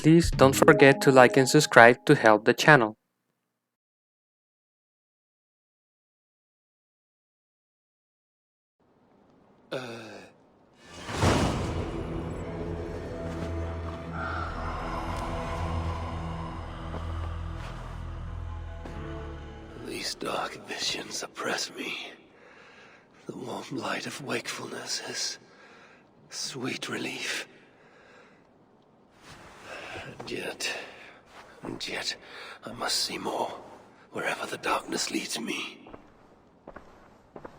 Please don't forget to like and subscribe to help the channel. These dark visions oppress me. The warm light of wakefulness is sweet relief. And yet, I must see more, wherever the darkness leads me.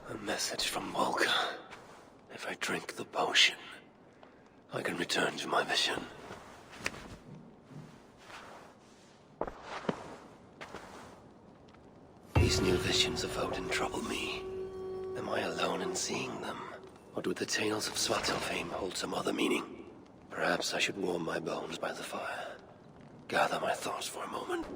A message from Volker. If I drink the potion, I can return to my vision. These new visions of Odin trouble me. Am I alone in seeing them? Or do the tales of Svartalfheim hold some other meaning? Perhaps I should warm my bones by the fire. Gather my thoughts for a moment.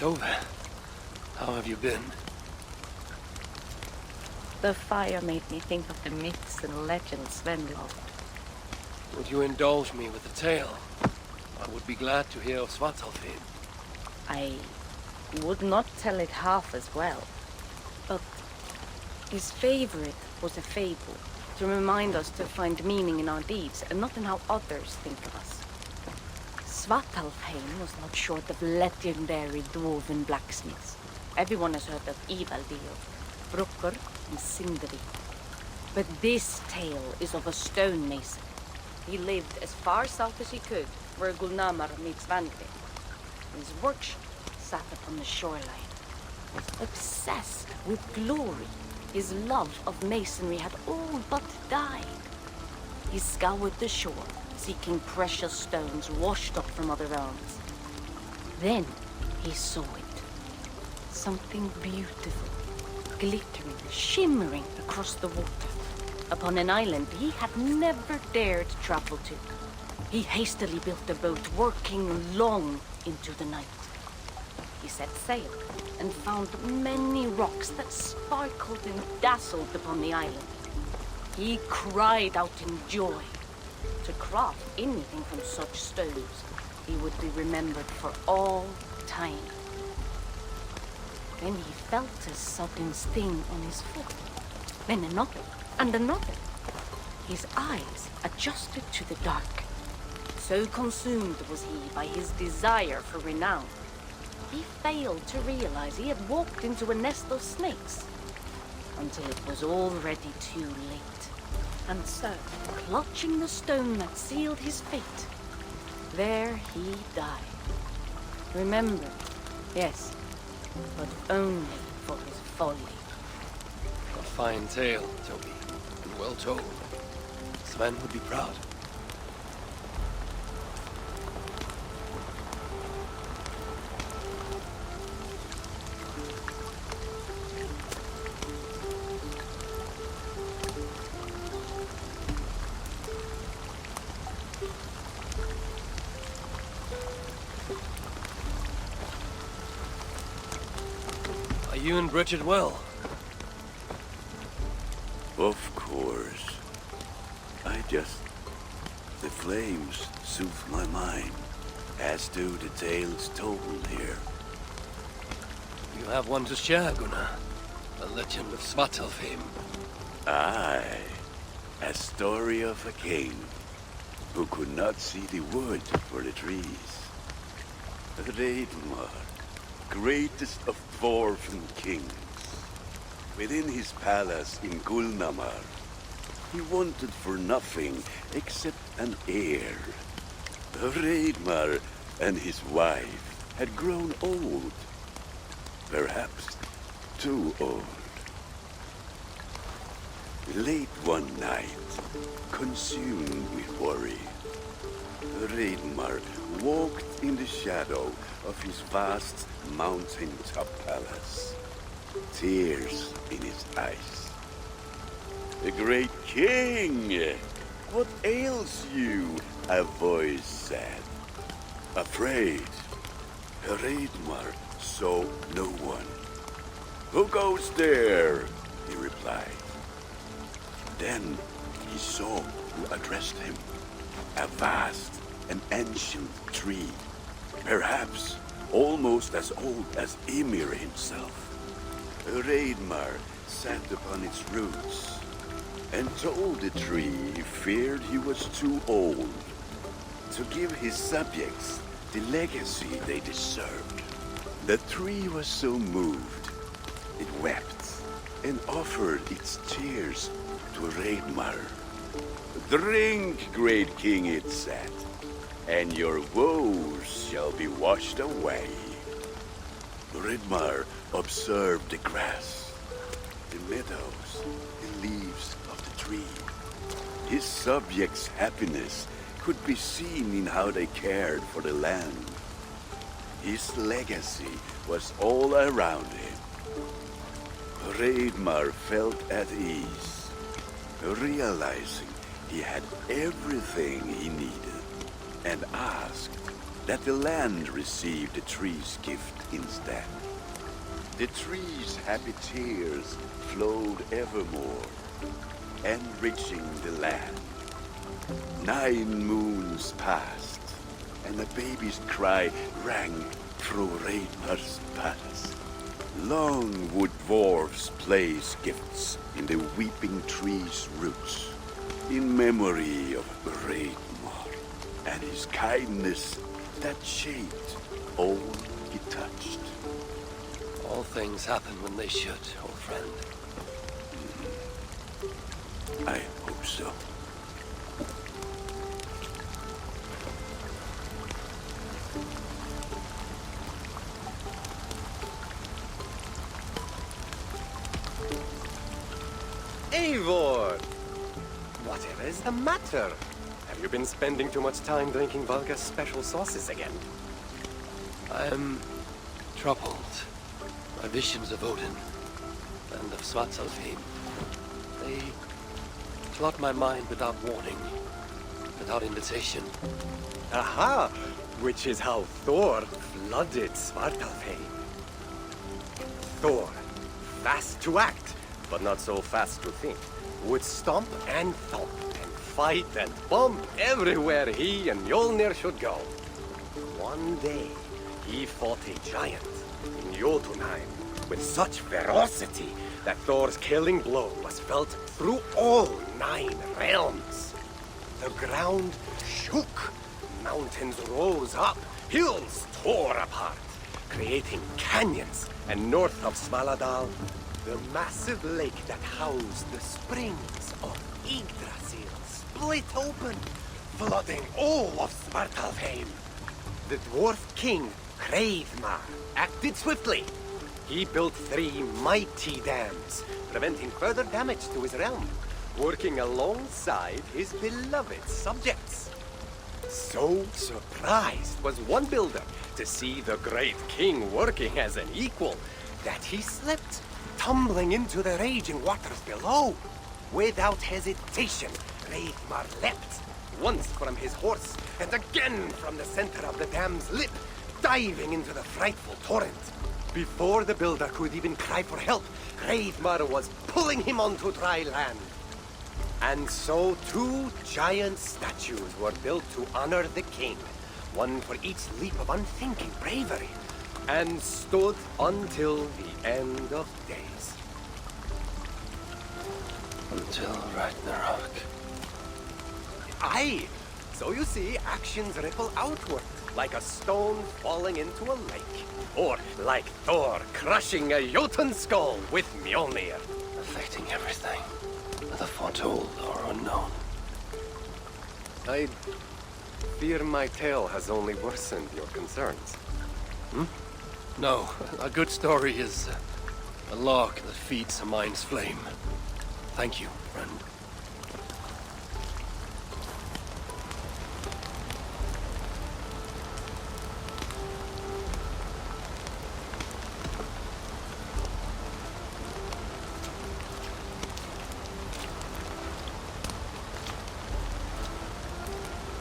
Tove, how have you been? The fire made me think of the myths and legends Sven loved. Would you indulge me with a tale? I would be glad to hear of Svartalfheim. I would not tell it half as well, but his favorite was a fable, to remind us to find meaning in our deeds and not in how others think of us. Svartalfheim was not short of legendary dwarven blacksmiths. Everyone has heard of Ivaldi, of Brucker and Sindri. But this tale is of a stonemason. He lived as far south as he could, where Gunnar meets Randvi. His workshop sat upon the shoreline. Obsessed with glory, his love of masonry had all but died. He scoured the shore, seeking precious stones washed up from other realms. Then he saw it. Something beautiful, glittering, shimmering across the water, upon an island he had never dared travel to. He hastily built a boat, working long into the night. He set sail and found many rocks that sparkled and dazzled upon the island. He cried out in joy. To craft anything from such stones, he would be remembered for all time. Then he felt a sudden sting on his foot. Then another, and another. His eyes adjusted to the dark. So consumed was he by his desire for renown, he failed to realize he had walked into a nest of snakes, until it was already too late. And so, clutching the stone that sealed his fate, there he died. Remembered, yes, but only for his folly. A fine tale, Toby, and well told. Sven would be proud. Are you and Bridget well? Of course. The flames soothe my mind, as do the tales told here. You have one to share, Gunnar. A legend of Svartalfheim. Aye. A story of a king who could not see the wood for the trees. Ragnarok, greatest of dwarven kings. Within his palace in Gulnamar, he wanted for nothing except an heir. Ragnarok and his wife had grown old. Perhaps too old. Late one night, consumed with worry, Ragnarok walked in the shadow of his vast mountain-top palace, tears in his eyes. The great king! What ails you? A voice said. Afraid, Ragnarok saw no one. Who goes there? He replied. Then he saw who addressed him. A vast and ancient tree, perhaps almost as old as Ymir himself. Ragnarok sat upon its roots and told the tree he feared he was too old to give his subjects the legacy they deserved. The tree was so moved, it wept and offered its tears to Ragnarok. Drink, great king, it said, and your woes shall be washed away. Ragnarok observed the grass, the meadows, the leaves of the tree. His subjects' happiness could be seen in how they cared for the land. His legacy was all around him. Ragnarok felt at ease, realizing he had everything he needed, and asked that the land receive the tree's gift instead. The tree's happy tears flowed evermore, enriching the land. 9 moons passed, and a baby's cry rang through Ragnarok's palace. Long would dwarves place gifts in the weeping tree's roots, in memory of Ragnarok and his kindness that shaped all he touched. All things happen when they should, old friend. I hope so. Eivor! Whatever is the matter? Have you been spending too much time drinking Valka's special sauces again? I am troubled by visions of Odin and of Svartalfheim. They flood my mind without warning, without invitation. Aha! Which is how Thor flooded Svartalfheim. Thor, fast to act, but not so fast to think, would stomp and thump and fight and bump everywhere he and Mjolnir should go. One day, he fought a giant in Jotunheim with such ferocity that Thor's killing blow was felt through all 9 realms. The ground shook, mountains rose up, hills tore apart, creating canyons, and north of Svaladal, the massive lake that housed the springs of Yggdrasil split open, flooding all of Svartalfheim. The dwarf king, Hreidmar, acted swiftly. He built 3 mighty dams, preventing further damage to his realm, working alongside his beloved subjects. So surprised was one builder to see the great king working as an equal that he slipped, tumbling into the raging waters below. Without hesitation, Hreidmar leapt, once from his horse and again from the center of the dam's lip, diving into the frightful torrent. Before the builder could even cry for help, Hreidmar was pulling him onto dry land. And so 2 giant statues were built to honor the king, one for each leap of unthinking bravery, and stood until the end of days. Until Ragnarok. Aye! So you see, actions ripple outward, like a stone falling into a lake. Or like Thor crushing a Jotun skull with Mjolnir. Affecting everything, whether foretold or unknown. I fear my tale has only worsened your concerns. No, a good story is a log that feeds a mind's flame. Thank you, friend.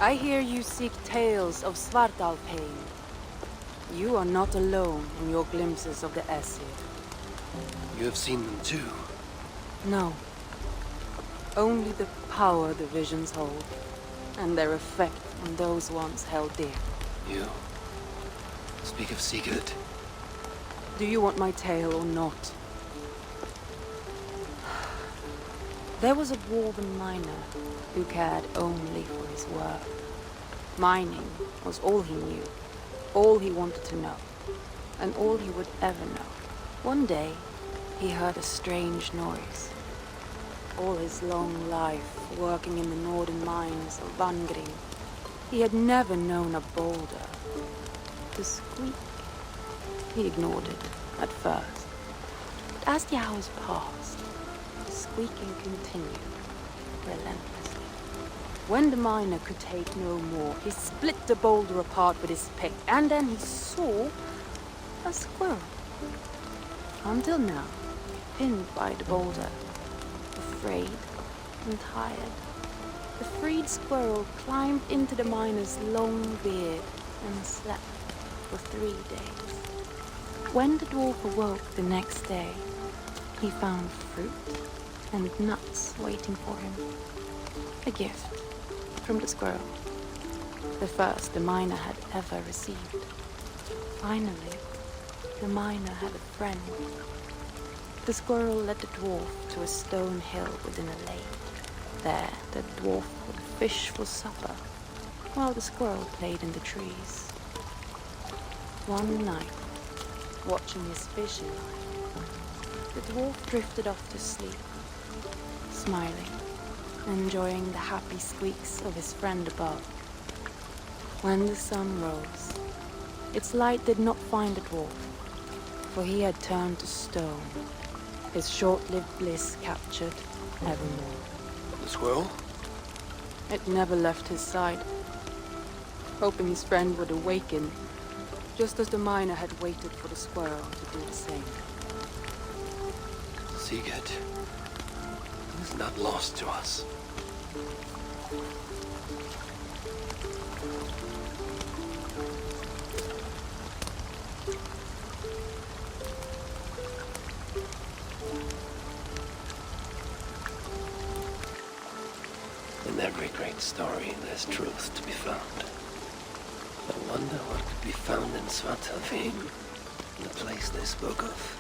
I hear you seek tales of Svartalfheim. You are not alone in your glimpses of the Aesir. You have seen them too. No. Only the power the visions hold, and their effect on those once held dear. You speak of Sigurd. Do you want my tale or not? There was a dwarven miner who cared only for his work. Mining was all he knew, all he wanted to know, and all he would ever know. One day, he heard a strange noise. All his long life, working in the northern mines of Vangring, he had never known a boulder to squeak. He ignored it at first, but as the hours passed, the squeaking continued relentlessly. When the miner could take no more, he split the boulder apart with his pick, and then he saw a squirrel. Until now, pinned by the boulder, afraid and tired, the freed squirrel climbed into the miner's long beard and slept for 3 days. When the dwarf awoke the next day, he found fruit and nuts waiting for him. A gift from the squirrel, the first the miner had ever received. Finally, the miner had a friend. The squirrel led the dwarf to a stone hill within a lake. There, the dwarf would fish for supper, while the squirrel played in the trees. One night, watching his fishing line, the dwarf drifted off to sleep, smiling, enjoying the happy squeaks of his friend above. When the sun rose, its light did not find the dwarf, for he had turned to stone, his short-lived bliss captured evermore. The squirrel? It never left his side, hoping his friend would awaken, just as the miner had waited for the squirrel to do the same. Sigurd is not lost to us. In every great story, there's truth to be found. I wonder what could be found in Svartalfheim, the place they spoke of.